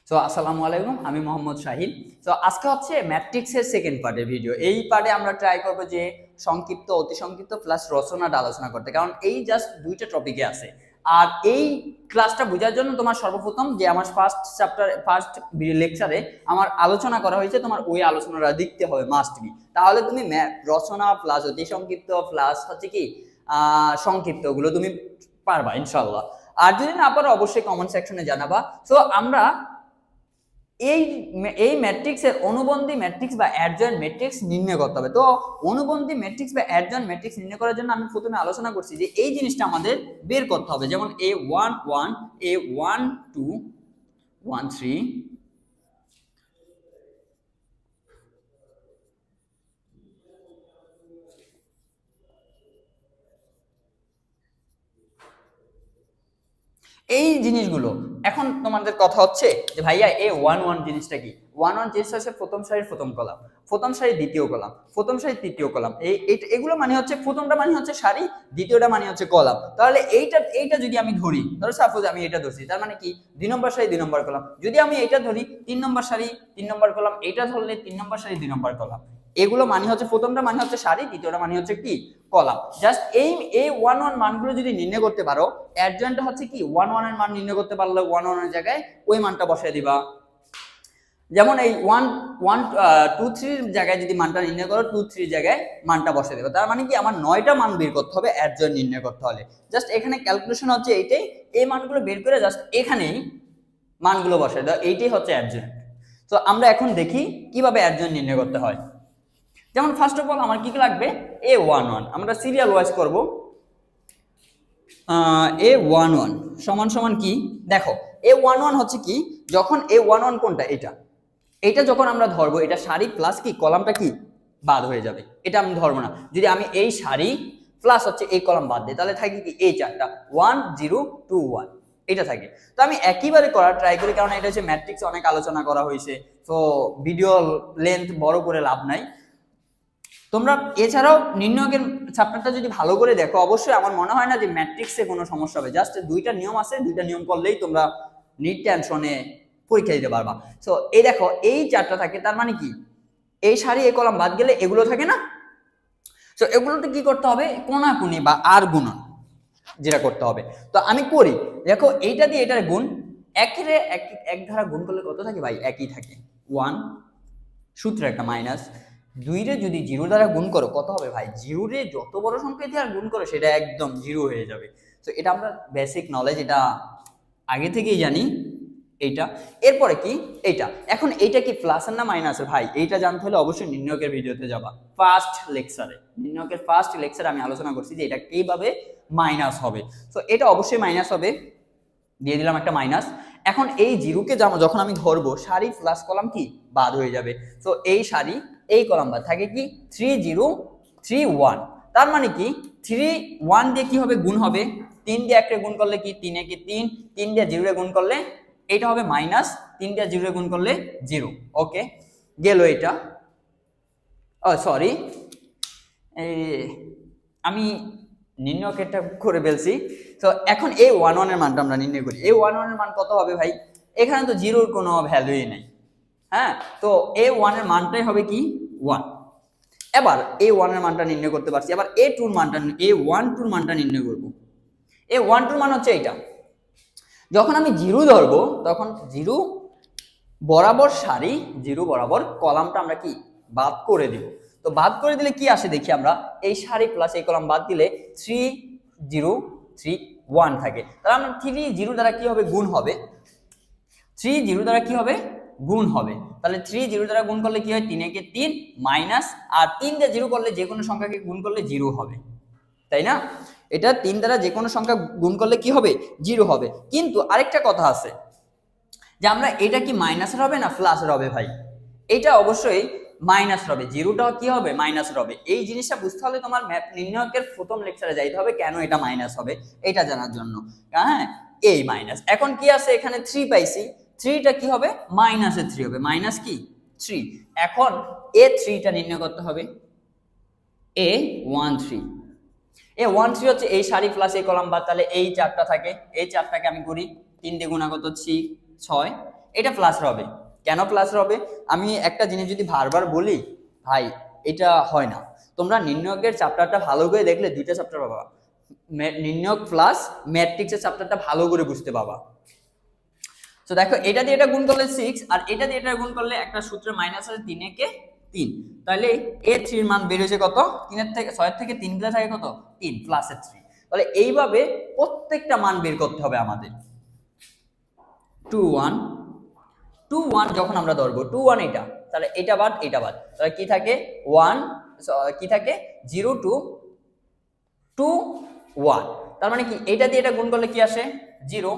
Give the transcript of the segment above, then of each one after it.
So আসসালামু আলাইকুম, আমি মোহাম্মদ শাহিন। সো আজকে হচ্ছে ম্যাট্রিক্সের সেকেন্ড পার্টের ভিডিও। এই পার্টে আমরা ট্রাই করব যে সংক্ষিপ্ত, অতি সংক্ষিপ্ত প্লাস রচনাটা আলোচনা করতে, কারণ এই জাস্ট দুইটা টপিকে আছে। আর এই ক্লাসটা বোঝার জন্য তোমার সর্বপ্রথম যে আমার ফার্স্ট লেকচারে আমার আলোচনা করা হয়েছে, তোমার ওই আলোচনাটা দেখতে হবে মাস্ট বি। তাহলে তুমি রচনা প্লাস অতি সংক্ষিপ্ত প্লাস হচ্ছে কি সংক্ষিপ্ত গুলো তুমি পারবা ইনশাল্লাহ। আর যদি না পারো অবশ্যই কমেন্ট সেকশনে জানাবা। সো আমরা এই ম্যাট্রিক্সের অনুবন্ধী ম্যাট্রিক্স বা অ্যাডজয়েন্ট ম্যাট্রিক্স নির্ণয় করতে হবে। তো অনুবন্ধী ম্যাট্রিক্স বা অ্যাডজয়েন্ট ম্যাট্রিক্স নির্ণয় করার জন্য আমি প্রথমে আলোচনা করছি যে এই জিনিসটা আমাদের বের করতে হবে। যেমন A11 A12 13 এই জিনিসগুলো। এখন তোমাদের কথা হচ্ছে যে ভাইয়া A11 জিনিসটা কি? 11 জিনিসটা হচ্ছে প্রথম সারির প্রথম কলাম, প্রথম সারির দ্বিতীয় কলাম, প্রথম সারির তৃতীয় কলাম। এগুলো মানে হচ্ছে প্রথমটা মানে হচ্ছে সারি, দ্বিতীয়টা মানে হচ্ছে কলাম। তাহলে এইটা যদি আমি ধরি, ধরো সাপোজ আমি এটা ধরছি, তার মানে কি 2 নম্বর সারি 2 নম্বর কলাম। যদি আমি এটা ধরি 3 নম্বর সারি 3 নম্বর কলাম, এটা ধরলে 3 নম্বর সারি 2 নম্বর কলাম। এগুলো মানে হচ্ছে প্রথমটা মানে হচ্ছে সারি, দ্বিতীয়টা মানে হচ্ছে কি কলাম। জাস্ট এই 1 1 মানগুলো যদি নির্ণয় করতে পারো, অ্যাডজয়েন্ট হচ্ছে কি 1 1 এর মান নির্ণয় করতে পারলে 1 1 এর জায়গায় ওই মানটা বসায় দিবা। যেমন এই 1 1 2 3 এর জায়গায় যদি মানটা নির্ণয় করো, 2 3 এর জায়গায় মানটা বসায় দেবে। তার মানে কি আমার 9টা মান বের করতে হবে অ্যাডজয়েন্ট নির্ণয় করতে হলে। জাস্ট এখানে ক্যালকুলেশন হচ্ছে এইটাই, এই মানগুলো বের করে জাস্ট এখানেই মানগুলো বসায় দাও, এইটাই হচ্ছে অ্যাডজয়েন্ট। তো আমরা এখন দেখি কিভাবে অ্যাডজয়েন্ট নির্ণয় করতে হয়। যেমন ফার্স্ট অফ অল আমার কি লাগবে A11, আমরা সিরিয়াল ওয়াইজ করব। A11 সমান সমান কি দেখো, A11 হচ্ছে কি, যখন A11 কোনটা এটা যখন আমরা ধরবো, এটা সারি প্লাস কি কলামটা কি বাদ হয়ে যাবে, এটা আমি ধরবো না। যদি আমি এই সারি প্লাস হচ্ছে এই কলাম বাদ দিই, তাহলে থাকে কি এই চারটা 1 0 2 1 এটা থাকে। তো আমি একইবারে করার ট্রাই করি, কারণ এটা হচ্ছে ম্যাট্রিক্স, অনেক আলোচনা করা হয়েছে, তো ভিডিও লেন্থ বড় করে লাভ নাই। তোমরা এছাড়াও নির্ণয়কের চ্যাপ্টারটা যদি ভালো করে দেখো, অবশ্যই আমার মনে হয় না যে ম্যাট্রিক্সে কোনো সমস্যা হবে। জাস্ট দুইটা নিয়ম আছে, দুইটা নিয়ম করলেই তোমরা নিট টেনশনে পরীক্ষা দিতে পারবা। সো এই দেখো এই চারটা থাকে, তার মানে কি এই সারি এই কলাম বাদ গেলে এগুলো থাকে না। সো এগুলোতে কি করতে হবে, কোনাকুনি বা আর গুণন যেটা করতে হবে। তো আমি করি, দেখো এইটা দিয়ে এটার গুণ, এক ধারা গুণ করলে কত থাকে ভাই, একই থাকে 1, সূত্রে একটা মাইনাস। 2 রে যদি 0 দ্বারা গুণ করো কত হবে ভাই, 0 রে যত বড় সংখ্যা দিয়ে আর গুণ করো সেটা একদম 0 হয়ে যাবে। তো এটা আমরা বেসিক নলেজ, এটা আগে থেকেই জানি এইটা। এরপরে কি এইটা, এখন এইটা কি প্লাসের না মাইনাসের ভাই, এইটা জানতে হলে অবশ্যই নির্ণয়কের ভিডিওতে যাবা। ফার্স্ট লেকচারে, নির্ণয়কের ফার্স্ট লেকচারে আমি আলোচনা করছি যে এটা কিভাবে মাইনাস হবে। তো এটা অবশ্যই মাইনাস হবে, দিয়ে দিলাম একটা মাইনাস। এখন এই জিরোকে যখন আমি ধরবো, সারি প্লাস কলাম কি বাদ হয়ে যাবে। তো এই সারি এই কলাম বাদ থাকে কি 3 0 3 1, তার মানে কি 3 1 দিয়ে কি হবে গুণ হবে, 3 দিয়ে একটা গুণ করলে কি 3 একে 3, 3 দিয়ে 0 এ গুণ করলে এটা হবে মাইনাস, 3 দিয়ে 0 এ গুণ করলে 0। ওকে গেল এটা। সরি, আমি নির্ণয়কেরটা করে ফেলছি। তো এখন A11 এর মানটা আমরা নির্ণয় করি। A11 এর মান কত হবে ভাই, এখানে তো জিরোর কোনো ভ্যালুই নেই। হ্যাঁ, তো A1 এর মানটাই হবে কি 1। এবার A1 এর মানটা নির্ণয় করতে পারছি, এবার A2 এর মানটা A12 এর মানটা নির্ণয় করব। A12 এর মান হচ্ছে এইটা, যখন আমি 0 ধরবো তখন 0 বরাবর সারি 0 বরাবর কলামটা আমরা কি বাদ করে দিব। তো বাদ করে দিলে কি আসে দেখি আমরা, এই সারি প্লাস এই কলাম বাদ দিলে 3 0 3 1 থাকে। তাহলে আমরা 3 0 দ্বারা কি হবে গুণ হবে, 3 0 দ্বারা কি হবে গুণ হবে। তাহলে 3 0 দ্বারা গুণ করলে কি হয়, 3 একে 3 মাইনাস, আর 3 দিয়ে 0 করলে যে কোনো সংখ্যাকে গুণ করলে 0 হবে, তাই না? এটা 3 দ্বারা যে কোনো সংখ্যা গুণ করলে কি হবে 0 হবে। কিন্তু আরেকটা কথা আছে যে আমরা এটা কি মাইনাসের হবে না প্লাসের হবে ভাই, এটা অবশ্যই মাইনাস হবে, জিরোটাও কি হবে মাইনাস হবে। এই জিনিসটা বুঝতে হলে তোমার নির্ণয়কের প্রথম লেকচারে যাইতে হবে, কেন এটা মাইনাস হবে এটা জানার জন্য। হ্যাঁ, এই মাইনাস, এখন কি আছে এখানে 3 পাইছি, 3টা কি হবে মাইনাসে 3 হবে, মাইনাস কি 3। এখন A3টা নির্ণয় করতে হবে, A13 হচ্ছে এই সারি প্লাস এই কলাম বাদ, তাহলে এই চারটা থাকে, এই চারটাকে আমি করি 3 দিয়ে গুণা কত 6 6, এটা প্লাস হবে। কেন প্লাস হবে? আমি একটা জিনিস যদি বারবার বলি ভাই এটা হয় না, তোমরা নির্ণয়কের চ্যাপ্টারটা ভালো করে দেখলে দুইটা চ্যাপ্টার পাবা, নির্ণয়ক প্লাস ম্যাট্রিক্সের চ্যাপ্টারটা ভালো করে বুঝতে পাবা। তো দেখো এটা দিয়ে এটা গুণ করলে 6 আর এটা দিয়ে এটা গুণ করলে একটা সূত্রে মাইনাস আছে 3 একে 3, তাহলে a3 এর মান বের হয়েছে কত? 3 এর থেকে 6 এর থেকে 3 গেলে থাকে কত? 3 প্লাস এর 3। তাহলে এইভাবে প্রত্যেকটা মান বের করতে হবে আমাদের। 2 1 2 1 যখন আমরা ধরবো 2 1 এটা, তাহলে এটা বাদ এটা বাদ, তাহলে কি থাকে 1 কি থাকে 0 2 2 1, তার মানে কি এটা দিয়ে এটা গুণ করলে কি আসে 0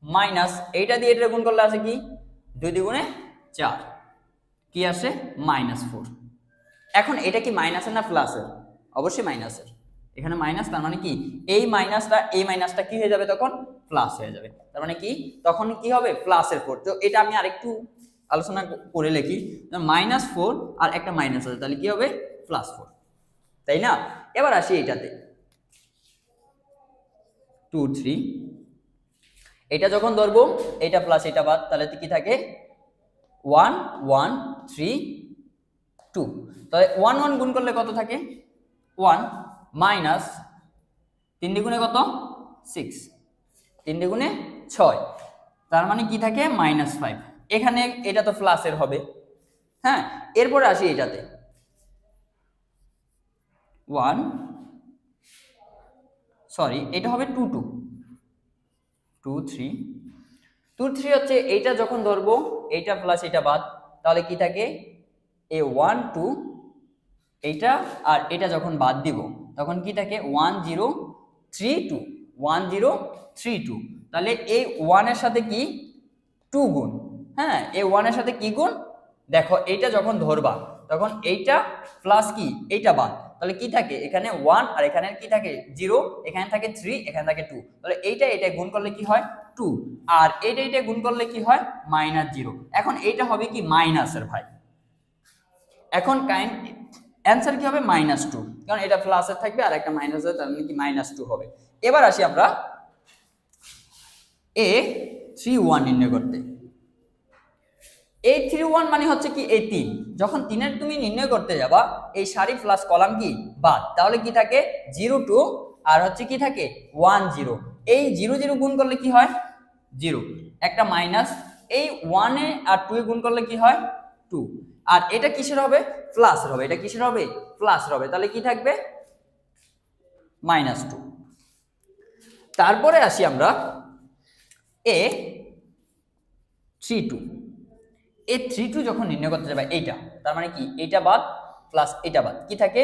মাইনাস এইটা দিয়ে এটা গুণ করলে আসে কি 2 দ্বিগুণে 4 কি আসে -4। এখন এটা কি মাইনাসের না প্লাসের? অবশ্যই মাইনাসের, এখানে মাইনাস, তার মানে কি এই মাইনাসটা কি হয়ে যাবে তখন প্লাস হয়ে যাবে, তার মানে কি তখন কি হবে প্লাসের 4। তো এটা আমি আরেকটু আলোচনা করে লিখি, -4 আর একটা মাইনাস আছে, তাহলে কি হবে +4, তাই না? এবার আসি এটাতে 2 3, এটা যখন ধরবো এটা প্লাস এটা বাদ, তাহলে কি থাকে 1 1 3 2, তাহলে 1 1 গুণ করলে কত থাকে 1 মাইনাস 3 দ্বিগুণে কত 6, 3 দ্বিগুণে 6, তার মানে কি থাকে -5। এখানে এটা তো প্লাসের হবে, হ্যাঁ। এরপরে আসি এটাতে 1 সরি এটা হবে 2 2 2 3 2 3 হচ্ছে এইটা যখন ধরবো এইটা প্লাস এটা বাদ, তাহলে কি থাকে এ 1 2, এইটা আর এটা যখন বাদ দিব তখন কি থাকে 1 0 3 2 1 0 3 2, তাহলে এই 1 এর সাথে কি 2 গুণ, হ্যাঁ এই 1 এর সাথে কি গুণ, দেখো এইটা যখন ধরবা তখন এইটা প্লাস কি এইটা বাদ, তাহলে কি থাকে এখানে 1 আর এখানে কি থাকে 0, এখানে থাকে 3 এখানে থাকে 2, তাহলে এইটা গুণ করলে কি হয় 2 আর এইটা গুণ করলে কি হয় -0। এখন এইটা হবে কি মাইনাসের ভাই, এখন অ্যান্সার কি হবে -2, কারণ এটা প্লাসের থাকবে আর একটা মাইনাসের, তার মানে কি -2 হবে। এবার আসি আমরা a31 নির্ণয় করতে। a31 মানে হচ্ছে কি এই 3, যখন 3 এর তুমি নির্ণয় করতে যাবা এই সারি প্লাস কলাম কি বাদ, তাহলে কি থাকে 0 2 আর হচ্ছে কি থাকে 1 0, এই 0 0 গুণ করলে কি হয় 0, একটা মাইনাস, এই 1 এ আর 2 এ গুণ করলে কি হয় 2, আর এটা কিসের হবে প্লাসের হবে, এটা কিসের হবে প্লাসের হবে, তাহলে কি থাকবে -2। তারপরে আসি আমরা a32, a32 যখন নির্ণয় করতে যাবে এইটা, তার মানে কি এইটা বাদ প্লাস এটা বাদ, কি থাকে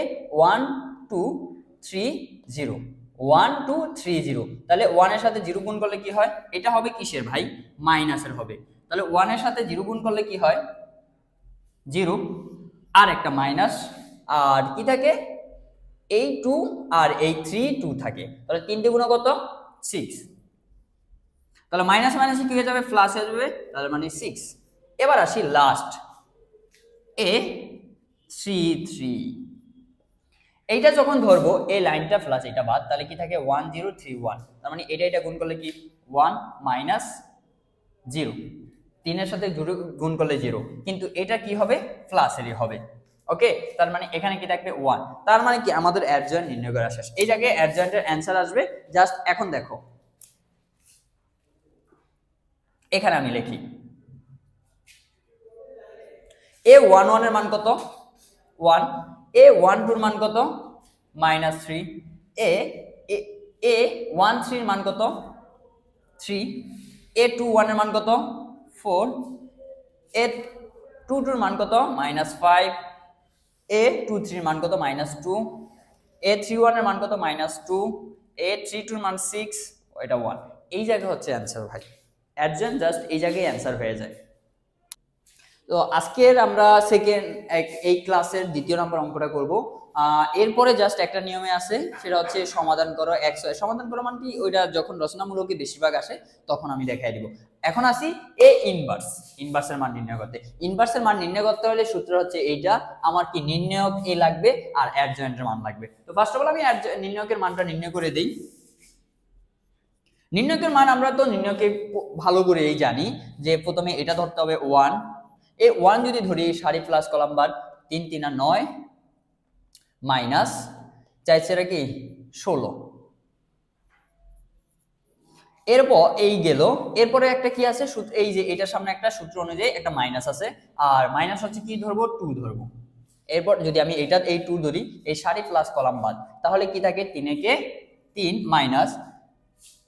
1 2 3 0 1 2 3 0, তাহলে 1 এর সাথে 0 গুণ করলে কি হয়, এটা হবে কিসের ভাই মাইনাসের হবে, তাহলে 1 এর সাথে 0 গুণ করলে কি হয় 0 আর একটা মাইনাস, আর কি থাকে এই 2 আর এই 3 2 থাকে, তাহলে 3 গুণ কত 6, তাহলে মাইনাস মাইনাসে কি হয়ে যাবে প্লাস হয়ে যাবে, তাহলে মানে 6। এবার আসি লাস্ট a33, এইটা যখন ধরবো এই লাইনটা প্লাস এটা বাদ, তাহলে কি থাকে 1 0 3 1, তার মানে এটা গুণ করলে কি 1 -0, 3 এর সাথে 0 গুণ করলে 0, কিন্তু এটা কি হবে প্লাসেরই হবে, ওকে। তার মানে এখানে কি থাকবে 1, তার মানে কি আমাদের অ্যাডজয়েন্ট নির্ণয় করা শেষ। এই জায়গায় অ্যাডজয়েন্টের অ্যান্সার আসবে, জাস্ট এখন দেখো এখানে আমি লিখি a11 এর মান কত 1, a12 এর মান কত -3, a13 এর মান কত 3, a21 এর মান কত 4, a22 এর মান কত -5, a23 এর মান কত -2, a31 এর মান কত -2, a32 এর মান 6, এটা 1। এই জায়গা হচ্ছে অ্যান্সার ভাই, অ্যাডজয়েন্ট জাস্ট এই জায়গায় অ্যান্সার হয়ে যায়। তো আজকের আমরা এই ক্লাসের 2য় নম্বর অঙ্কটা করব। এরপরে জাস্ট একটা নিয়মে আছে, সেটা হচ্ছে সমাধান করো x সমাধান করো মানে কি ওইটা যখন রচনামূলকে বেশিরভাগ আসে তখন আমি দেখাই দিব। এখন আসি a ইনভার্সের মান নির্ণয় করতে। ইনভার্সের মান নির্ণয় করতে হলে সূত্র হচ্ছে এইটা, আমার কি নির্ণয়ক a লাগবে আর অ্যাডজয়েন্টের মান লাগবে। তো ফার্স্ট অফ অল আমি নির্ণয়কের মানটা নির্ণয় করে দেই। নির্ণয়কের মান আমরা তো নির্ণয়কে ভালো করেই জানি যে প্রথমে এটা ধরতে হবে 1, এই 1 যদি ধরি সারি প্লাস কলাম বাদ 3 3 আর 9 মাইনাস 4 4 কি 16। এরপর এই গেল, এরপরে একটা কি আছে এই যে এটার সামনে একটা সূত্র অনুযায়ী একটা মাইনাস আছে, আর মাইনাস হচ্ছে কি ধরবো 2 ধরবো। এরপর যদি আমি এটা এই 2 ধরি এই সারি প্লাস কলাম বাদ, তাহলে কি থাকে 3 একে 3 মাইনাস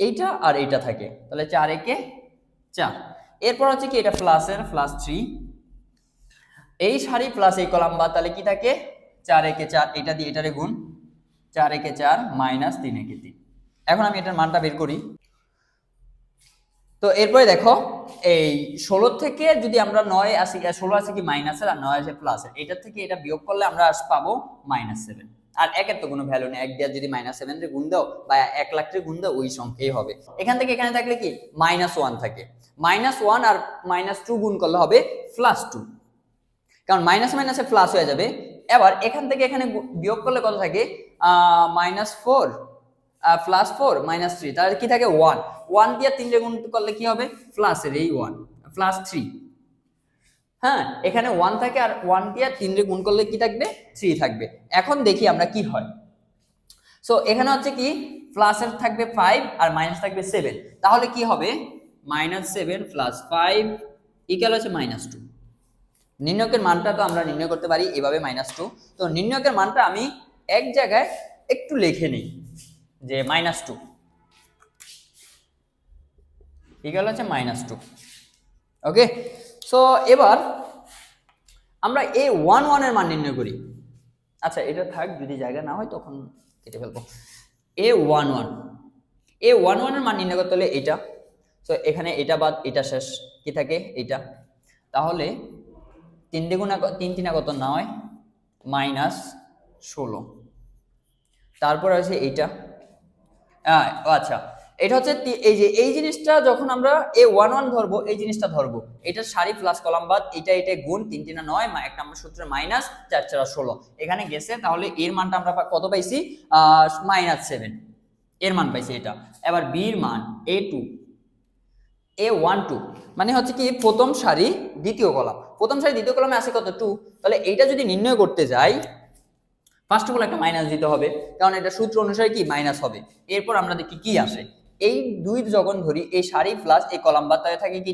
এইটা আর এইটা থাকে, তাহলে 4 একে 4। এরপর হচ্ছে কি এটা প্লাসের প্লাস 3, এই সারি প্লাস এই কলাম বাদ, তাহলে কি থাকে 4 একে 4, এটা দিয়ে এটারে গুণ 4 একে 4 মাইনাস 3 একে 3। এখন আমি এটার মানটা বের করি। তো এরপরে দেখো এই 16 থেকে যদি আমরা 9 আসি, 16 আছে কি মাইনাসের আর 9 আছে প্লাসের, এটা থেকে এটা বিয়োগ করলে আমরা পাবো -7। আর একের তো কোনো ভ্যালু নেই, এক দিয়ে যদি -7 রে গুণ দাও বা 1 লাখ রে গুণ দাও ওই সংখ্যাই হবে। এখান থেকে এখানে থাকলে কি -1 থাকে, -1 আর -2 গুণ করলে হবে +2, কারণ মাইনাস মাইনাসে প্লাস হয়ে যাবে। এবার এখান থেকে এখানে বিয়োগ করলে কত থাকে -4 +4 -3, তাহলে কি থাকে 1, 1 দিয়ে 3 রে গুণ করলে কি হবে প্লাসের এই 1 +3। হ্যাঁ, এখানে 1 থাকে আর 1 দিয়ে 3 রে গুণ করলে কি থাকবে 3 থাকবে। এখন দেখি আমরা কি হয়। সো এখানে হচ্ছে কি প্লাসের থাকবে 5 আর মাইনাস থাকবে 7, তাহলে কি হবে -7 + 5 ইকুয়াল হচ্ছে -2। নির্ণয়কের মানটা তো আমরা নির্ণয় করতে পারি এভাবে -2। তো নির্ণয়কের মানটা আমি এক জায়গায় একটু লিখে নিই যে -2 ইকুয়াল হচ্ছে -2। ওকে, সো এবার আমরা a11 এর মান নির্ণয় করি। আচ্ছা এটা থাক, যদি জায়গা না হয় তখন কেটে ফেলবো। a11 এর মান নির্ণয় করতে হলে এটা, সো এখানে এটা বাদ এটা শেষ, কি থাকে এইটা, তাহলে 3 দ্বিগুণ 3 3 কত 9 -16। তারপর আছে এইটা, আচ্ছা এটা হচ্ছে এই যে এই জিনিসটা যখন আমরা a11 ধরবো এই জিনিসটা ধরবো, এটা সারি প্লাস কলাম বাদ এটা এটা গুণ 3 3 9 এক নম্বর সূত্রে মাইনাস 4 4 16 এখানে গেছে, তাহলে এর মানটা আমরা কত পাইছি -7 এর মান পাইছি এটা। এবার b এর মান a12 মানে হচ্ছে কি প্রথম সারি দ্বিতীয় কলাম, প্রথম সারি দ্বিতীয় কলামে আছে কত 2, তাহলে এইটা যদি নির্ণয় করতে যাই ফার্স্ট অফ অল একটা মাইনাস দিতে হবে, কারণ এটা সূত্র অনুসারে কি মাইনাস হবে। এরপর আমরা দেখি কি আসে, এই 2 যখন ধরি এই সারি প্লাস এই কলাম বাদ, তাহলে থাকে কি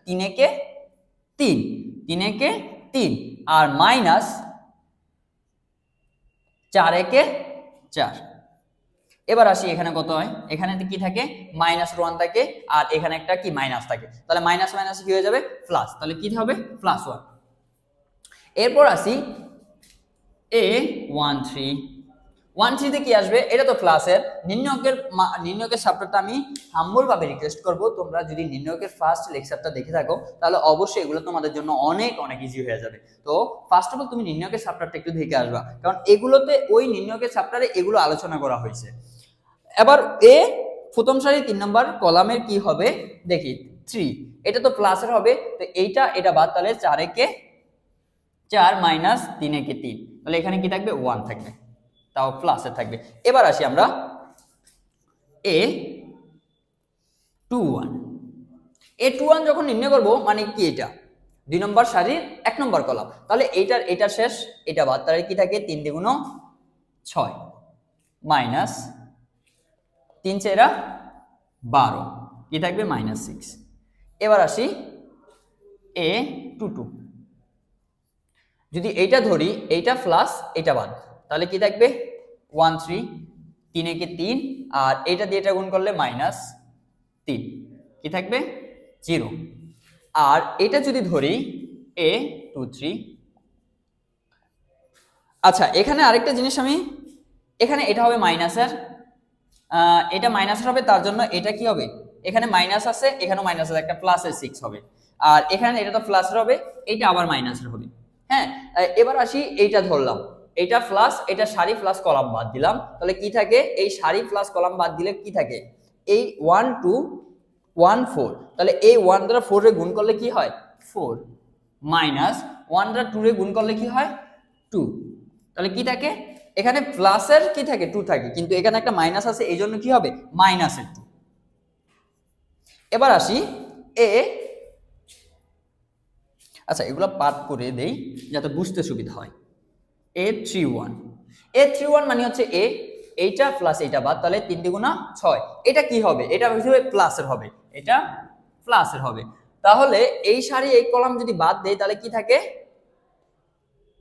3 একে 3 আর মাইনাস 4 একে 4। এবার আসি এখানে কত হয়, এখানে কি থাকে -1 থাকে আর এখানে একটা কি মাইনাস থাকে, তাহলে মাইনাস মাইনাস কি হয়ে যাবে প্লাস, তাহলে কি হবে +1। এরপর আসি a13 তে কি আসবে, এটা তো প্লাসের। নির্ণয়কের চ্যাপ্টারটা আমি হাম্বল ভাবে রিকোয়েস্ট করব, তোমরা যদি নির্ণয়কের ফার্স্ট লেকচারটা দেখে থাকো তাহলে অবশ্যই এগুলো তোমাদের জন্য অনেক অনেক ইজি হয়ে যাবে। তো ফার্স্ট অফ অল তুমি নির্ণয়কের চ্যাপ্টারটা একটু দেখে আসবা, কারণ এগুলোতে ওই নির্ণয়কের চ্যাপ্টারে এগুলো আলোচনা করা হয়েছে। এবার প্রথম সারি 3 নম্বর কলামের কি হবে দেখি 3, এটা তো প্লাসের হবে, তো এটা বাদ, তাহলে 4 একে 4 মাইনাস 3 একে 3, তাহলে এখানে কি থাকবে 1 থাকবে, তাও প্লাসে থাকবে। এবার আসি আমরা a21 যখন নির্ণয় করব, মানে কি এটা 2 নম্বর সারির 1 নম্বর কলাম, তাহলে এটা শেষ এটা বাদ, তাহলে কি থাকে 3 দ্বিগুণ 6 মাইনাস 3 4 12 কি থাকবে -6। এবার আসি a22, যদি এইটা ধরি এইটা প্লাস এটা বাদ, তাহলে কি থাকবে 13 3 একে 3 আর এটা দিয়ে এটা গুণ করলে -3 কি থাকবে 0। আর এটা যদি ধরি a23, আচ্ছা এখানে আরেকটা জিনিস আমি, এখানে এটা হবে মাইনাসের, এটা মাইনাসের হবে, তার জন্য এটা কি হবে এখানে মাইনাস আছে এখানেও মাইনাস আছে, একটা প্লাসের 6 হবে, আর এখানে এটা তো প্লাসের হবে এইটা আবার মাইনাসের হবে। হ্যাঁ, এবার আসি এইটা ধরলাম, এটা প্লাস এটা সারি প্লাস কলাম বাদ দিলাম, তাহলে কি থাকে এই সারি প্লাস কলাম বাদ দিলে কি থাকে এই 1 2 1 4, তাহলে এই 1 দ্বারা 4 রে গুণ করলে কি হয় 4 মাইনাস 1 দ্বারা 2 রে গুণ করলে কি হয় 2, তাহলে কি থাকে এখানে প্লাসের কি থাকে 2 থাকে, কিন্তু এখানে একটা মাইনাস আছে এই জন্য কি হবে -2। এবার আসি এ, আচ্ছা এগুলো পাঠ করে দেই যাতে বুঝতে সুবিধা হয়। A31, A31 মানে হচ্ছে এ, এইটা প্লাস এইটা বাদ, তাহলে 3 গুণা 6। এটা কি হবে? এটা হিসেবে প্লাসের হবে, এটা প্লাসের হবে। তাহলে এই সারি এই কলাম যদি বাদ দেই তাহলে কি থাকে?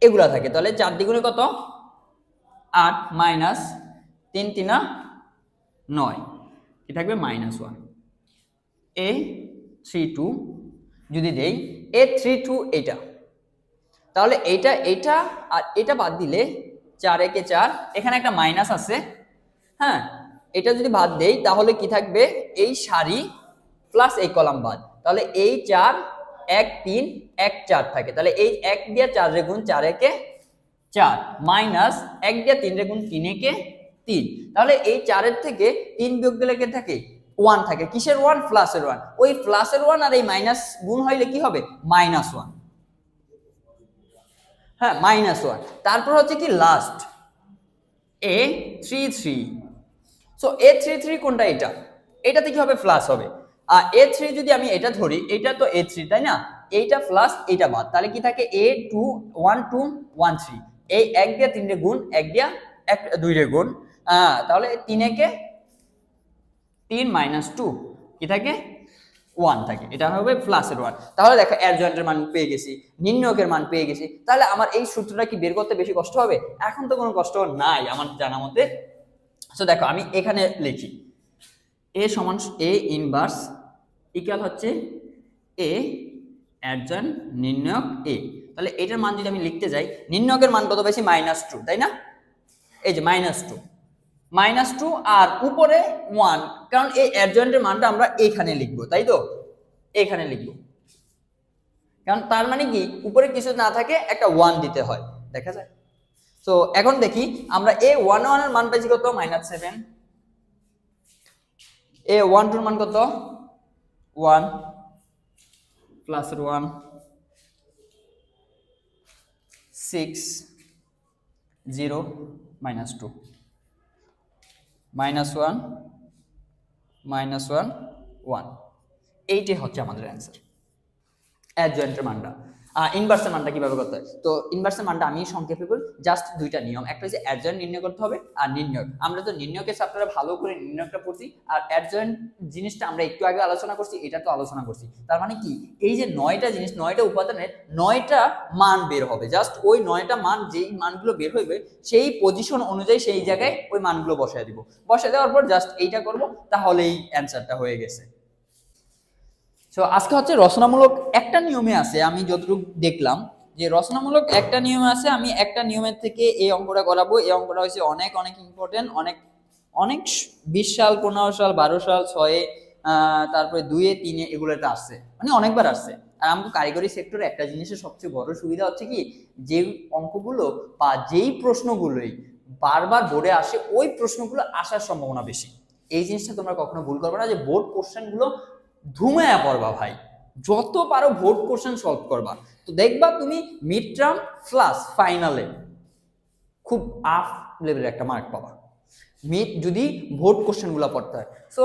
এগুলা থাকে। তাহলে 4 দ্বিগুণে কত? 8 মাইনাস 3 3 9, কি থাকবে? -1। A32 যদি দেই, A32 এটা, তাহলে এইটা এইটা আর এটা বাদ দিলে 4 একে 4, এখানে একটা মাইনাস আছে, হ্যাঁ এটা যদি বাদ দেই তাহলে কি থাকবে? এই সারি প্লাস এই কলাম বাদ, তাহলে এই 4 1 3 1 4 থাকে। তাহলে এই 1 দিয়ে 4 রে গুণ, 4 একে 4 মাইনাস 1 দিয়ে 3 রে গুণ, 3 একে 3। তাহলে এই 4 এর থেকে 3 বিয়োগ দিলে কে থাকে? 1 থাকে। কিসের 1? প্লাসের 1। ওই প্লাসের 1 আর এই মাইনাস গুণ হইলে কি হবে? -1। হ্যাঁ -1। তারপর হচ্ছে কি লাস্ট A33। সো A33 কোনটা? এটা, এটাতে কি হবে? প্লাস হবে। আর A3 যদি আমি এটা ধরি, এটা তো A3 তাই না, এইটা প্লাস এইটা বাদ, তাহলে কি থাকে? A2 1 2 1 3। এই 1 দিয়ে 3 রে গুণ, 1 দিয়ে 1 2 রে গুণ, তাহলে 3 একে 3 -2 কি থাকে? 1 থাকে। এটা হবে প্লাসের 1। তাহলে দেখো অ্যাডজয়েন্টের মান পেয়ে গেছি, নির্ণয়কের মান পেয়ে গেছি। তাহলে আমার এই সূত্রটা কি বের করতে বেশি কষ্ট হবে? এখন তো কোনো কষ্ট নাই আমার জানা মতে। সো দেখো আমি এখানে লিখি A সমান A ইনভার্স ইকুয়াল হচ্ছে A অ্যাডজয়েন্ট নির্ণয়ক A। তাহলে এটার মান যদি আমি লিখতে যাই, নির্ণয়কের মান কত বেশি? -2 তাই না? এই যে -2 আর উপরে 1, কারণ এই অ্যাডজয়েন্টের মানটা আমরা এখানে লিখবো, তাই তো? এখানে লিখবো, কারণ তার মানে কি উপরে কিছু না থাকে, একটা 1 দিতে হয়, দেখা যায়। তো এখন দেখি আমরা A11 এর মান পাইছি কত? -7। A12 এর মান কত? 1 প্লাসের 1 6 0 -2 -1 -1 1। এইটাই হচ্ছে আমাদের অ্যান্সার, অ্যাডজয়েন্টের মানটা। ইনভার্সের মানটা কিভাবে করতে হয়? তো ইনভার্সের মানটা আমি সংক্ষেপে বলি, জাস্ট দুইটা নিয়ম। একটা হচ্ছে অ্যাডজয়েন্ট নির্ণয় করতে হবে, আর নির্ণয়ক। আমরা তো নির্ণয়কের চ্যাপ্টারে ভালো করে নির্ণয়কটা পড়ছি, আর অ্যাডজয়েন্ট জিনিসটা আমরা একটু আগে আলোচনা করছি, এটা তো আলোচনা করছি। তার মানে কি এই যে 9টা জিনিস, 9টা উপাদানের 9টা মান বের হবে, জাস্ট ওই 9টা মান, যেই মানগুলো বের হইবে সেই পজিশন অনুযায়ী সেই জায়গায় ওই মানগুলো বসায় দিব। বসায় দেওয়ার পর জাস্ট এইটা করব, তাহলেই অ্যান্সারটা হয়ে গেছে। সো আজকে হচ্ছে রচনামূলক একটা নিয়মে আছে, আমি যতটুকু দেখলাম যে রচনামূলক একটা নিয়মে আছে। আমি একটা নিয়মের থেকে এই অঙ্কটা করাবো। এই অঙ্কটা হচ্ছে অনেক অনেক ইম্পর্টেন্ট, অনেক অনেক 20 সাল 15 সাল 12 সাল 6-এ, তারপরে 2-এ 3-এ এগুলোতে আসছে, মানে অনেকবার আসছে। আর আমাকে কারিগরি সেক্টরে একটা জিনিসের সবচেয়ে বড় সুবিধা হচ্ছে কি, যে অঙ্কগুলো বা যেই প্রশ্নগুলোই বারবার বোর্ডে আসে, ওই প্রশ্নগুলো আসার সম্ভাবনা বেশি। এই জিনিসটা তোমরা কখনো ভুল করবে না, যে বোর্ড কোশ্চেনগুলো ধুমায়া পড়বা ভাই, যত পারো বোর্ড কোশ্চেন সলভ করবা। তো দেখবা তুমি মিড টার্ম প্লাস ফাইনালে খুব আপ লেভেলের একটা মার্ক পাবা, যদি বোর্ড কোশ্চেন গুলা পড়তে হয়। সো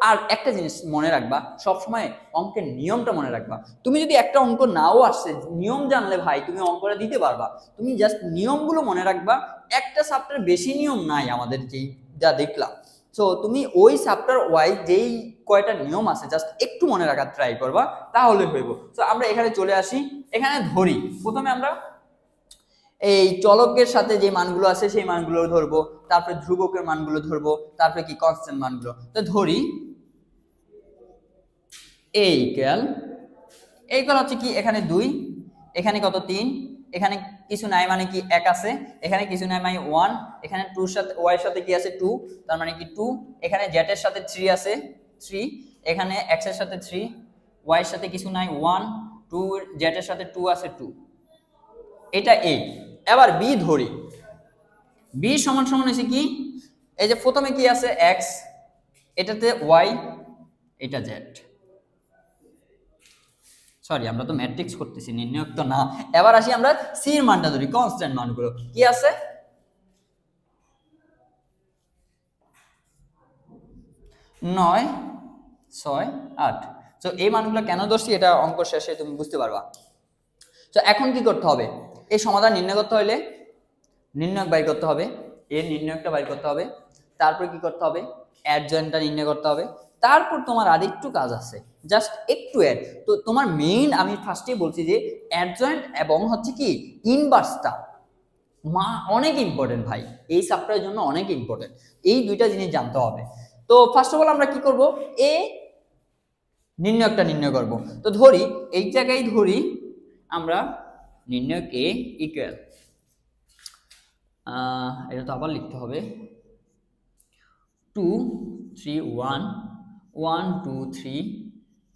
আর একটা জিনিস মনে রাখবা, সবসময় অঙ্কের নিয়মটা মনে রাখবা। তুমি যদি একটা অঙ্ক নাও আসছে, নিয়ম জানলে ভাই তুমি অঙ্কটা দিতে পারবা। তুমি জাস্ট নিয়মগুলো মনে রাখবা। একটা চ্যাপ্টার বেশি নিয়ম নাই আমাদের, যেই যা দেখলাম। সো তুমি ওই চ্যাপ্টার ওয়াইজ যেই কয়টা নিয়ম আছে জাস্ট একটু মনে রাখার ট্রাই করবা, তাহলে হইব। সো আমরা এখানে চলে আসি, এখানে ধরি প্রথমে আমরা এই চলকের সাথে যে মানগুলো আছে সেই মানগুলো ধরবো, তারপরে ধ্রুবকের মানগুলো ধরবো, তারপরে কি কনস্ট্যান্ট মানগুলো। তো ধরি এই ইকুয়াল হচ্ছে কি, এখানে 2, এখানে কত 3, এখানে কিছু নাই মানে কি 1 আছে, এখানে কিছু নাই মানে 1, এখানে 2 এর সাথে y এর সাথে কি আছে 2, তার মানে কি 2, এখানে z এর সাথে 3 আছে 3, এখানে x এর সাথে 3, y এর সাথে কিছু নাই 1 2, z এর সাথে 2 আছে 2, এটা a। এবার b ধরি, b সমান সমান হচ্ছে কি, এই যে প্রথমে কি আছে x, এটাতে y, এটা z। সরি আমরা তো ম্যাট্রিক্স করতেছি, নির্ণয়ক তো না। এবার আসি আমরা সি এর মানটা ধরি, কনস্ট্যান্ট মানগুলো কি আছে, 9 6 8। তো এই মানগুলো কেন ধরছি এটা অঙ্ক শেষে তুমি বুঝতে পারবা। তো এখন কি করতে হবে, এই সমাধান নির্ণয় করতে হলে নির্ণয়ক বাইর করতে হবে, এর নির্ণয়কটা বাইর করতে হবে, তারপর কি করতে হবে অ্যাডজয়েন্টটা নির্ণয় করতে হবে, তারপর তোমার আর একটু কাজ আছে, জাস্ট একটু অ্যাড। তো তোমার মেইন আমি ফার্স্টেই বলছি যে অ্যাডজয়েন্ট এবং হচ্ছে কি ইনভার্সটা অনেক ইম্পর্টেন্ট ভাই, এই সাবটার জন্য অনেক ইম্পর্টেন্ট, এই দুইটা জিনিস জানতে হবে। তো ফার্স্ট অফ অল আমরা কি করব, এ নির্ণয়কটা নির্ণয় করব। তো ধরি এই জায়গায় ধরি আমরা নির্ণয়ক এ ইকুয়াল, এটা তো আবার লিখতে হবে 2 3 1 1 2 3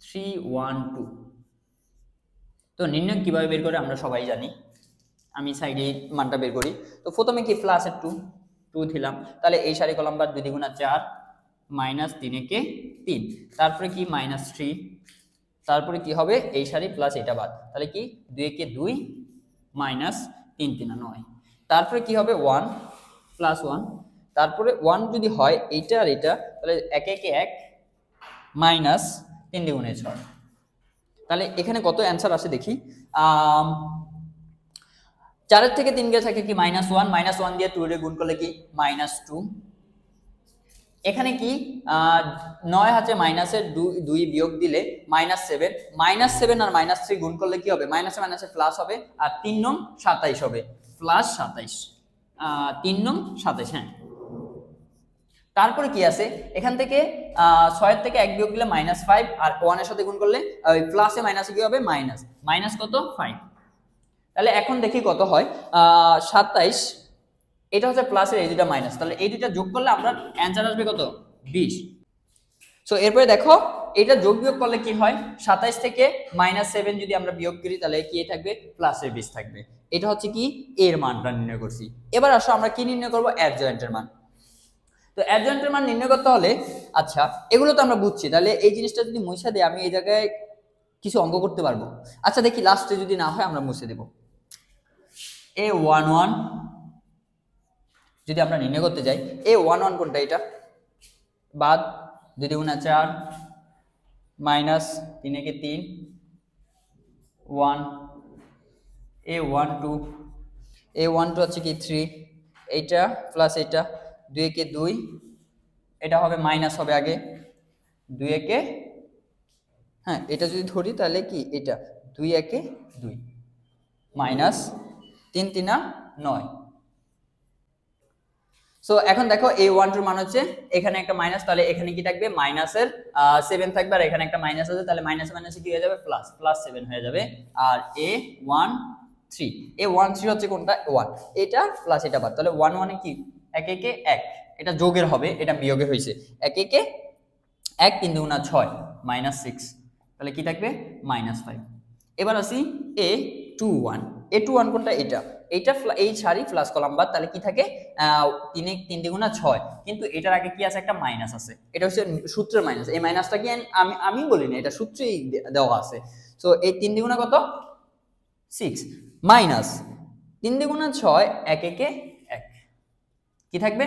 3 1 2। তো নির্ণয় কিভাবে বের করে আমরা সবাই জানি, আমি সাইডে মানটা বের করি। তো প্রথমে কি প্লাসের 2 2 দিলাম, তাহলে এই সারি কলম বাদ 2 দ্বিগুণা 4 মাইনাস 3 একে 3, তারপরে কি মাইনাস 3, তারপরে কি হবে এই সারি প্লাস এটা বাদ, তাহলে কি 2 একে 2 মাইনাস 3 3 9, তারপরে কি হবে 1 প্লাস 1, তারপরে 1 যদি হয় এইটা আর এটা তাহলে 1 একে 1 মাইনাস 3 দ্বিগুণে 6। তাহলে এখানে কত অ্যান্সার আসে দেখি, 4 থেকে 3 গিয়ে থাকে কি -1, -1 দিয়ে 2 এর গুণ করলে কি -2, এখানে কি 9 হাতে মাইনাসের 2 বিয়োগ দিলে -7, -7 আর -3 গুণ করলে কি হবে মাইনাসে মাইনাসে প্লাস হবে, আর 3 নং 27 হবে, প্লাস 27, 3 নং 27। হ্যাঁ, তারপরে কি আছে এখান থেকে 6 থেকে 1 বিয়োগ দিলে -5, আর 1 এর সাথে গুণ করলে ওই প্লাসে মাইনাসে কি হবে মাইনাস, মাইনাস কত 5। তাহলে এখন দেখি কত হয় 27, এটা হচ্ছে প্লাসের এই দুটো মাইনাস, তাহলে এই দুটো যোগ করলে আমরা অ্যানসার আসবে কত 20। সো এরপরে দেখো এটা যোগ বিয়োগ করলে কি হয় 27 থেকে -7 যদি আমরা বিয়োগ করি তাহলে কি থাকবে প্লাসের 20 থাকবে। এটা হচ্ছে কি এর মানটা নির্ণয় করছি। এবার আসো আমরা কি নির্ণয় করব অ্যাডজয়েন্টের মান। তো অ্যাডজয়েন্টের মান নির্ণয় করতে হলে আচ্ছা এগুলো তো আমরা বুঝছি, তাহলে এই জিনিসটা যদি মুছে দেই আমি এই জায়গায় কিছু অঙ্ক করতে পারবো। আচ্ছা দেখি লাস্টে যদি না হয় আমরা মুছে দেব। A11 যদি আমরা নির্ণয় করতে যাই, A11 কোনটা, এটা বাদ 2 দ্বিগুণা 4 মাইনাস 3 একে 3 1, A12 হচ্ছে কি 3, এইটা প্লাস এটা 2 একে 2, এটা হবে মাইনাস হবে আগে 2 একে, হ্যাঁ এটা যদি ধরি তাহলে কি এটা 2 একে 2 মাইনাস 3 3 9। সো এখন দেখো A12 মান হচ্ছে এখানে একটা মাইনাস, তাহলে এখানে কি থাকবে মাইনাসের 7 থাকবে, আর এখানে একটা মাইনাস আছে তাহলে মাইনাসে মাইনাসে কি হয়ে যাবে প্লাস, প্লাস 7 হয়ে যাবে। আর A13 হচ্ছে কোনটা 1, এটা প্লাস এটা বাদ, তাহলে 1 1 এ কি 1 একে 1, এটা যোগের হবে এটা বিয়োগের হয়েছে, 1 একে 1 3 দুগুণা 6 -6, তাহলে কি থাকবে -5। এবার আসি A21 কোনটা, এটা এই সারি প্লাস কলাম বাদ, তাহলে কি থাকে 3 দ্বিগুণা 6, কিন্তু এটার আগে কি আছে একটা মাইনাস আছে, এটা হচ্ছে সূত্রের মাইনাস, এই মাইনাসটা কি আমি বলি না, এটা সূত্রেই দেওয়া আছে। সো এই 3 দ্বিগুণা কত 6 মাইনাস 3 দ্বিগুণা 6 1 একে 1, কি থাকবে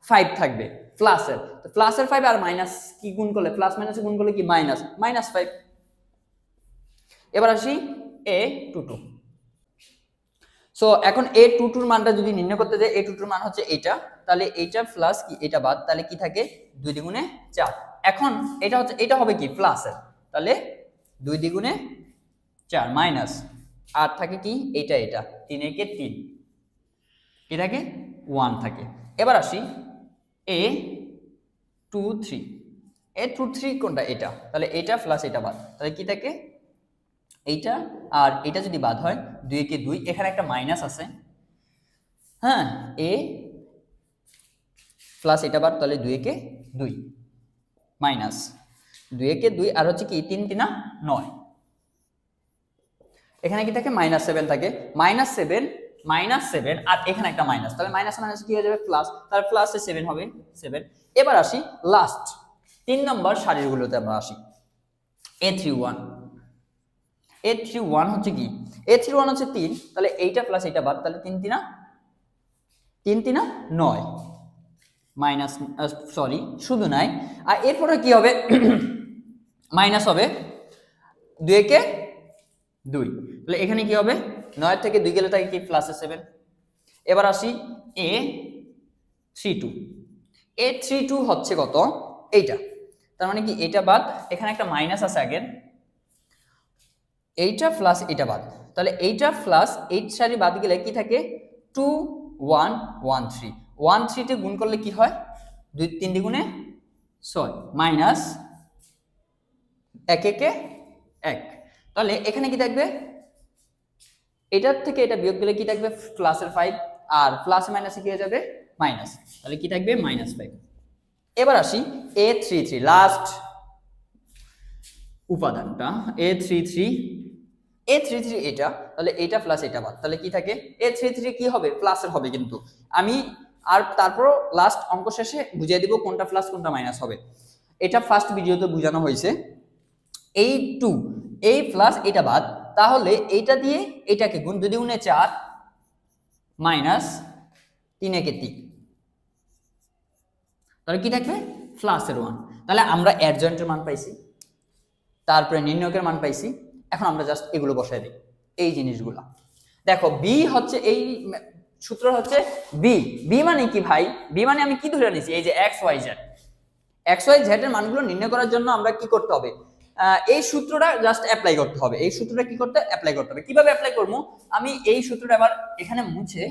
5 থাকবে প্লাসের, তো প্লাসের 5 আর মাইনাস কি গুণ করলে প্লাস মাইনাসে গুণ করলে কি -5। এবার আসি A22। সো এখন A22 মানটা যদি নির্ণয় করতে যাই, A22 মান হচ্ছে এটা, তাহলে এইটা প্লাস কি এটা বাদ, তাহলে কি থাকে 2 দ্বিগুণে 4। এখন এটা হচ্ছে এটা হবে কি প্লাসের, তাহলে 2 দ্বিগুণে 4 মাইনাস, আর থাকে কি এটা 3 একে 3, কি থাকে 1 থাকে। এবার আসি A23 কোনটা, এটা, তাহলে এটা প্লাস এটা বাদ, তাহলে কি থাকে এইটা, আর এটা যদি বাদ হয় 2 একে 2, এখানে একটা মাইনাস আছে, হ্যাঁ A প্লাস এটা বাদ, তাহলে 2 একে 2 মাইনাস 2 একে 2, আর হচ্ছে কি 3 3 9, এখানে কি থাকে -7 থাকে, -7 আর এখানে একটা মাইনাস, তাহলে মাইনাস মাইনাস কি হয়ে যাবে প্লাস, তাহলে প্লাসে 7 হবে 7। এবার আসি লাস্ট 3 নম্বর সারিগুলোতে আমরা আসি। A31 হচ্ছে কি, A31 হচ্ছে 3, তাহলে এইটা প্লাস এটা বাদ, তাহলে 3 3 9, মাইনাস, সরি শুধু নাই, আর এরপরে কি হবে মাইনাস হবে 2 কে 2, তাহলে এখানে কি হবে 9 থেকে 2 গেলে থাকে কি প্লাসে 7। এবার আসি A32, A32 হচ্ছে কত এইটা, তার মানে কি এটা বাদ, এখানে একটা মাইনাস আছে আগের, এইটা প্লাস এটা বাদ, তাহলে এইটা প্লাস 8 সারি বাদ গেলে কি থাকে 2 1 1 3, 1 3 তে গুণ করলে কি হয় 2 3 দ্বিগুণে 6 মাইনাস 1 1 1, তাহলে এখানে কি থাকবে এটার থেকে এটা বিয়োগ দিলে কি থাকবে প্লাসের 5, আর প্লাস মাইনাসে কি হয়ে যাবে মাইনাস, তাহলে কি থাকবে -5। এবার আসি A33 লাস্ট উপাদানটা, A33 এটা, তাহলে এটা প্লাস এটা বাদ, তাহলে কি থাকে A33 কি হবে প্লাসের হবে, কিন্তু আমি আর তারপর লাস্ট অঙ্ক শেষে বুঝিয়ে দিব কোনটা প্লাস কোনটা মাইনাস হবে, এটা ফার্স্ট ভিডিওতে বোঝানো হয়েছে। এই 2 এই প্লাস এটা বাদ, তাহলে এইটা দিয়ে এটাকে গুণ 2 গুণে 4 মাইনাস 3 একে 3, তাহলে কি থাকবে প্লাসের 1। তাহলে আমরা অ্যাডজয়েন্টের মান পাইছি, তারপরে নির্ণয়কের মান পাইছি, এখন আমরা জাস্ট এগুলো বসাই দিই এই জিনিসগুলো। দেখো বি হচ্ছে এই সূত্র হচ্ছে বি মানে কি ভাই, বি মানে আমি কি ধরে নিয়েছি এই যে এক্স ওয়াই জেড এর মানগুলো নির্ণয় করার জন্য আমরা কি করতে হবে এই সূত্রটা জাস্ট অ্যাপ্লাই করতে হবে, এই সূত্রটা কি করতে অ্যাপ্লাই করতে হবে, কিভাবে অ্যাপ্লাই করব আমি এই সূত্রটা আবার এখানে মুছে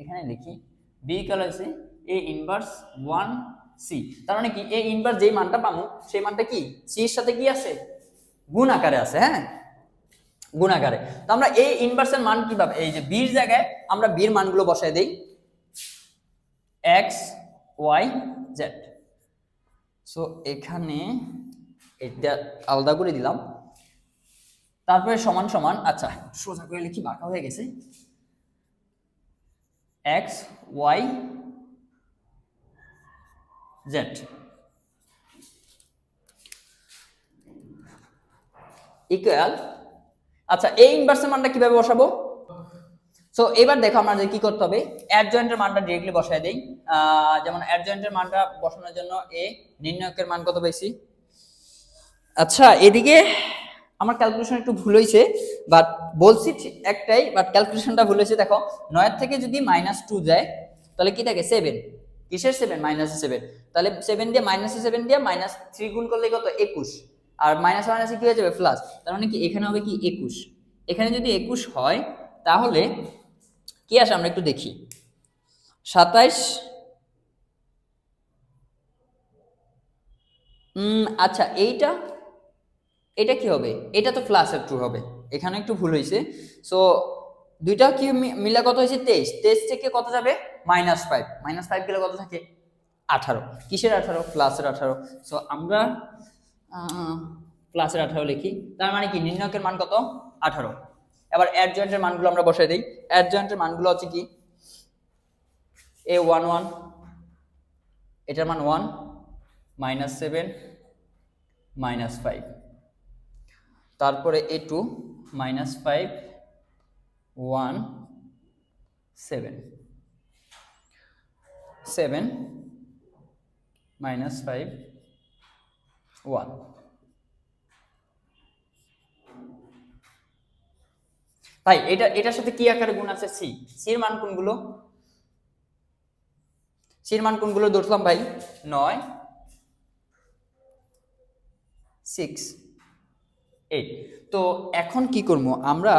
এখানে লিখি বি ইকুয়াল আছে এ ইনভার্স 1 সি, তার মানে কি এ ইনভার্স যেই মানটা পাবো সেই মানটা কি সি এর সাথে কি আছে গুণ আকারে আছে, হ্যাঁ গুণ আকারে। তো আমরা এই ইনভার্সের মান কিভাবে, এই যে বি এর জায়গায় আমরা বি এর মানগুলো বসাই দেই এক্স ওয়াই জেড, সো এখানে এটা আলাদা করে দিলাম, তারপরে সমান সমান, আচ্ছা সোজা করে লিখি বাঁকা হয়ে গেছে, এক্স ওয়াই জেড ইকুয়াল, আচ্ছা এই ইনভার্সের মানটা কিভাবে বসাবো, সো এবার দেখো আমাদের কি করতে হবে অ্যাডজয়েন্টের মানটা ডাইরেক্টলি বসায় দেই, যেমন অ্যাডজয়েন্টের মানটা বসানোর জন্য এ নির্ণয়কের মান কত পাইছি, আচ্ছা এদিকে আমার ক্যালকুলেশন একটু ভুল হয়েছে, বাট বলছি একটাই, বাট ক্যালকুলেশনটা ভুল হয়েছে। দেখো 9 থেকে যদি -2 যায় তাহলে কি থাকে 7, কিসের 7 -7, তাহলে 7 দিয়ে -7 দিয়ে -3 গুণ করলে কত 21, আর মাইনাস মাইনাসে কি হয়ে যাবে প্লাস, তার মানে কি এখানে হবে কি 21, এখানে যদি 21 হয় তাহলে কি আসে আমরা একটু দেখি 27, আচ্ছা এটা কি হবে, এটা তো প্লাসের 2 হবে, এখানে একটু ভুল হয়েছে, সো দুইটা কি মিলা কত হয়েছে 23 থেকে কত যাবে -5 গেলে কত থাকে 18, কিসের 18 প্লাসের 18, সো আমরা প্লাসের 18 লিখি, তার মানে কি নির্ণয়কের মান কত 18। এবার অ্যাডজয়েন্টের মানগুলো আমরা বসাই দেই, অ্যাডজয়েন্টের মানগুলো হচ্ছে কি a11 এটার মান 1 -7 -5, তারপরে a2 -5 1 7 7 -5 1, ভাই এটার সাথে কি আকারে গুণ আছে সি, সির মান কোনগুলো, সির মান কোনগুলো ধরলাম ভাই 9 6 8। তো এখন কি করব আমরা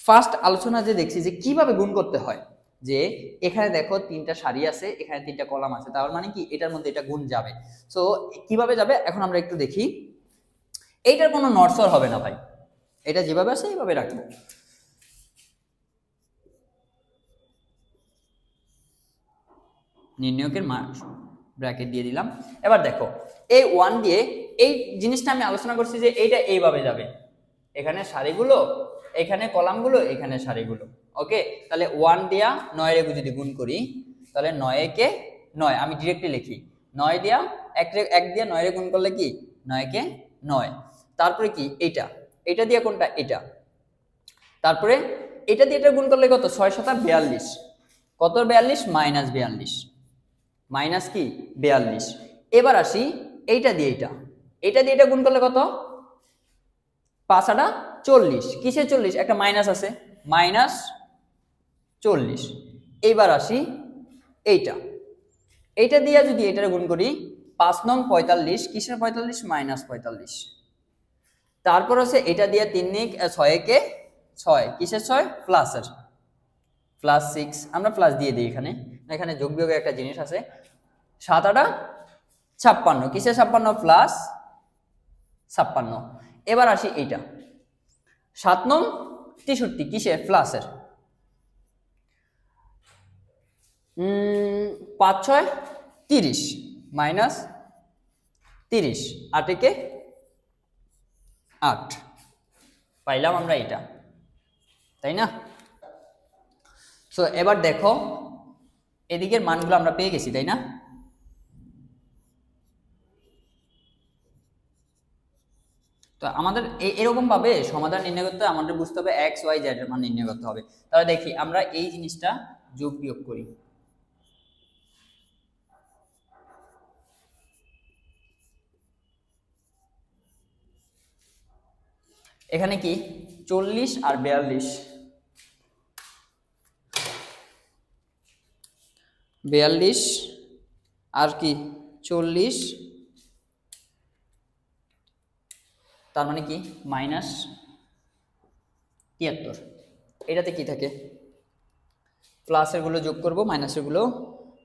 ফার্স্ট আলোচনা যে দেখছি যে কিভাবে গুণ করতে হয়, যে এখানে দেখো 3টা সারি আছে, এখানে 3টা কলাম আছে, তার মানে কি এটার মধ্যে এটা গুণ যাবে, সো কিভাবে যাবে এখন আমরা একটু দেখি। এইটার কোনো নড়চড় হবে না ভাই, এটা যেভাবে আছে এইভাবে রাখবো, নির্ণয়কের মান ব্র্যাকেট দিয়ে দিলাম। এবার দেখো এই 1 দিয়ে এই জিনিসটা আমি আলোচনা করছি যে এইটা এইভাবে যাবে, এখানে সারিগুলো এখানে কলামগুলো এখানে সারিগুলো, ওকে। তাহলে 1 দিয়া 9 রে যদি গুণ করি তাহলে 9 কে 9 আমি ডিরেক্টলি লিখি 9 দিয়া 1 দিয়া 9 রে গুণ করলে কি 9 কে 9, তারপরে কি এটা দিয়ে কোনটা এটা, তারপরে এটা দিয়ে এটা গুণ করলে কত 6 7 42, কত 42 -42, মাইনাস কি 42। এবার আসি এইটা দিয়ে এটা দিয়ে এটা গুণ করলে কত, 5 আটা 40। কিসের 40? একটা মাইনাস আছে, মাইনাস 40। এইবার আসি এইটা দিয়ে যদি এটার গুণ করি 5 নং 45, কিসের 45? মাইনাস 45। তারপর হচ্ছে এটা দিয়ে 3 নিক 6 কে 6, কিসের 6? প্লাসের, প্লাস 6 আমরা প্লাস দিয়ে দিই। এখানে যোগ বিয়োগের একটা জিনিস আছে। 7 আটা 56, কিসের 56? প্লাস 56। এবার আসি এইটা 7 নং 63, কিসের? প্লাসের। 5 6 30 মাইনাস 30, 8 কে 8 পাইলাম আমরা এটা, তাই না? সো এবার দেখো এদিকের মানগুলো আমরা পেয়ে গেছি, তাই না? তো আমাদের এরকম ভাবে সমাধান নির্ণয় করতে আমাদের বুঝতে হবে এক্স ওয়াই জেড এর মান নির্ণয় করতে হবে। তাহলে দেখি আমরা এই জিনিসটা যোগ বিয়োগ করি। এখানে কি 40 আর 42, 42 আর কি 40, তার মানে কি মাইনাস 73। এটাতে কি থাকে? প্লাসের গুলো যোগ করব, মাইনাসের গুলো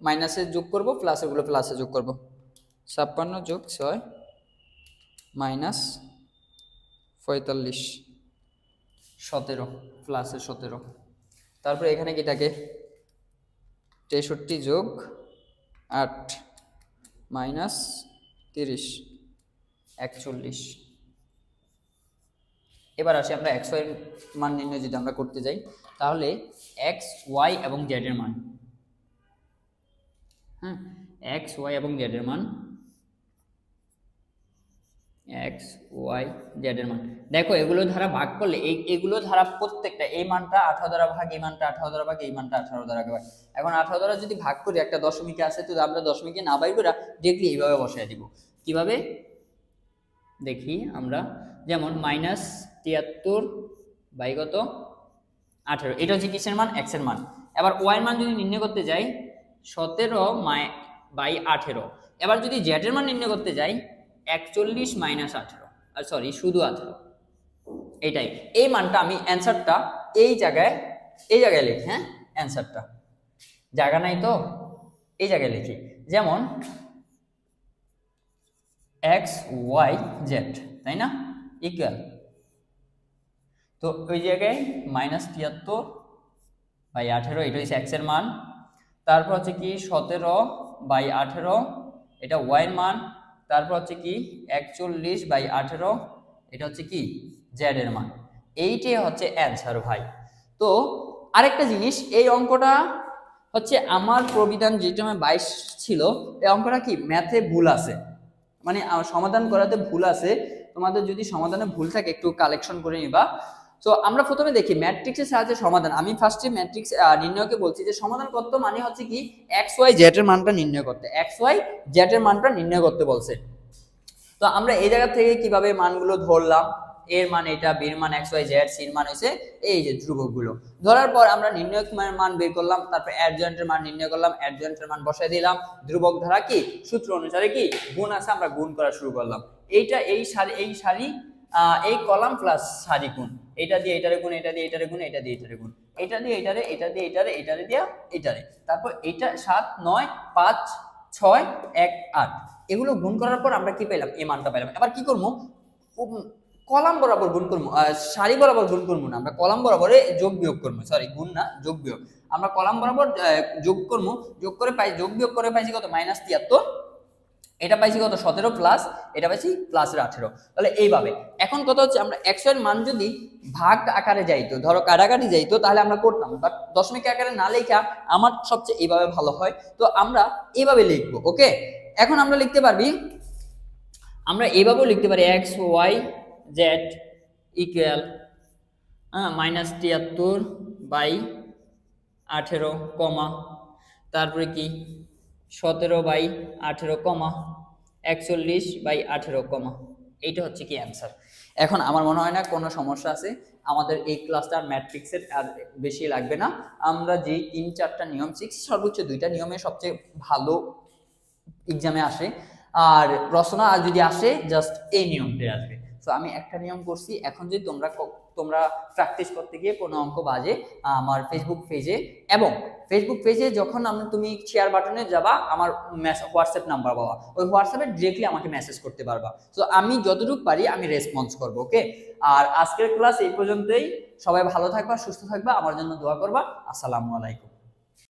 মাইনাসে যোগ করব, প্লাসের গুলো প্লাসে যোগ করব। 56 যোগ 6 মাইনাস 45, 17 প্লাসে 17। তারপরে এখানে কি থাকে 63 যোগ 8 মাইনাস 30, 41। এবার আসি আমরা এক্স ওয়াই এর মান নির্ণয় যদি আমরা করতে যাই, তাহলে এক্স ওয়াই এবং জেড এর মান, হ্যাঁ এক্স ওয়াই এবং জেড এর মান, এক্স ওয়াই জেড এর মান দেখো এগুলো ধারা ভাগ করলে এগুলো ধারা প্রত্যেকটা, এই মানটা 18 দ্বারা ভাগ, এই মানটা 18 দ্বারা ভাগ, এই মানটা 18 দ্বারা ভাগ। এখন 18 দ্বারা যদি ভাগ করি একটা দশমিকে আছে, তো আমরা দশমিকে না বাইর করে ডিরেক্টলি এইভাবে বসায় দিব। কিভাবে দেখি আমরা, যেমন মাইনাস 73 বাই কত 18, এটা হচ্ছে কিসের মান? এক্স এর মান। এবার ওয়াই এর মান যদি নির্ণয় করতে যাই 17 বাই 18। এবার যদি জেড এর মান নির্ণয় করতে যাই 41 মাইনাস 18, আর সরি শুধু 18। এইটাই এই মানটা আমি অ্যান্সারটা এই জায়গায় লিখি। হ্যাঁ অ্যান্সারটা জায়গা নাই তো এই জায়গায় লিখি, যেমন এক্স ওয়াই জেড, তাই না, ইকুয়াল, তো ওই জায়গায় মাইনাস 73 বাই 18, এটা হচ্ছে এক্স এর মান। তারপর হচ্ছে কি 17 বাই 18, এটা ওয়াই এর মান। তারপর হচ্ছে কি 41 বাই 18, এটা হচ্ছে কি জেড এর মান। এইটাই হচ্ছে অ্যান্সার ভাই। তো আরেকটা জিনিস, এই অঙ্কটা হচ্ছে আমার প্রবিধান যেটা আমার 22 ছিল, এই অঙ্কটা কি ম্যাথে ভুল আছে, মানে সমাধান করাতে ভুল আছে। তোমাদের যদি সমাধানে ভুল থাকে একটু কালেকশন করে নিবা। তো আমরা প্রথমে দেখি ম্যাট্রিক্সের সাহায্যে সমাধান। আমি ফার্স্টে ম্যাট্রিক্স নির্ণয়কে বলছি যে সমাধান করতে মানে হচ্ছে কি এক্স ওয়াই জেড এর মানটা নির্ণয় করতে, এক্স ওয়াই জেড এর মানটা নির্ণয় করতে বলছে। তো আমরা এই জায়গা থেকে কিভাবে মানগুলো ধরলাম, এর মান এটা, বির মান এক্স ওয়াই জেড, সির মান হইছে এই যে ধ্রুবকগুলো। ধরার পর আমরা নির্ণয়ক মান বের করলাম, তারপর অ্যাডজয়েন্টের মান নির্ণয় করলাম, অ্যাডজয়েন্টের মান বসায় দিলাম, ধ্রুবক ধারা কি সূত্র অনুসারে কি গুণ আছে, আমরা গুণ করা শুরু করলাম। এইটা এই সারি এই কলাম প্লাস সারি গুণ, এটা দিয়ে এটারে গুণ, এটা দিয়ে এটারে গুণ, এটা দিয়ে এটারে গুণ, এটা দিয়ে এটারে, এটা দিয়ে এটারে, এটারে দিয়ে এটারে, তারপর এটা 7 9 5 6 1 8, এগুলো গুণ করার পর আমরা কি পেলাম? এই মানটা পেলাম। এবার কি করবো? কলাম বরাবর গুণ করবো, সারি বরাবর গুণ করবো না, আমরা কলাম বরাবরে যোগ বিয়োগ করবো, সরি গুণ না যোগ বিয়োগ। আমরা কলাম বরাবর যোগ করবো, যোগ করে পাই, যোগ বিয়োগ করে পাইছি কত? মাইনাস 73, এটা পাইছি কত? 17 প্লাস এটা পাইছি প্লাসের 18। তাহলে এইভাবে এখন কথা হচ্ছে আমরা এক্স এর মান যদি ভাগ আকারে যাইতো, ধরো কাটাকাটি যাইতো, তাহলে আমরা করতাম, বাট দশমিক আকারে না লেখা আমার সবচেয়ে এইভাবে ভালো হয়। তো আমরা এইভাবে লিখবো। ওকে, এখন আমরা লিখতে পারবি, আমরা এইভাবেও লিখতে পারি X Y Z equal minus 73 by 18 comma তারপরে কি 17/18, এইটা হচ্ছে কি অ্যান্সার। এখন আমার মনে হয় না কোনো সমস্যা আছে, আমাদের এই ক্লাসটা ম্যাট্রিক্সের আর বেশি লাগবে না। আমরা যে 3-4টা নিয়ম শিখছি, সর্বোচ্চ 2টা নিয়মে সবচেয়ে ভালো এক্সামে আসে, আর প্রশ্ন আর যদি আসে জাস্ট এই নিয়মটাই আসবে। তো আমি একটা নিয়ম করছি, এখন যদি তোমরা প্র্যাকটিস করতে গিয়ে কোনো অঙ্ক বাজে, আমার ফেসবুক পেজে, এবং ফেসবুক পেজে যখন তুমি শেয়ার বাটনে যাবা, আমার হোয়াটসঅ্যাপ নাম্বার পাবা, ওই হোয়াটসঅ্যাপে ডিরেক্টলি আমাকে মেসেজ করতে পারবা। তো আমি যতটুকু পারি আমি রেসপন্স করবো, ওকে? আর আজকের ক্লাস এই পর্যন্তই। সবাই ভালো থাকবা, সুস্থ থাকবা, আমার জন্য দোয়া করবা। আসসালামু আলাইকুম।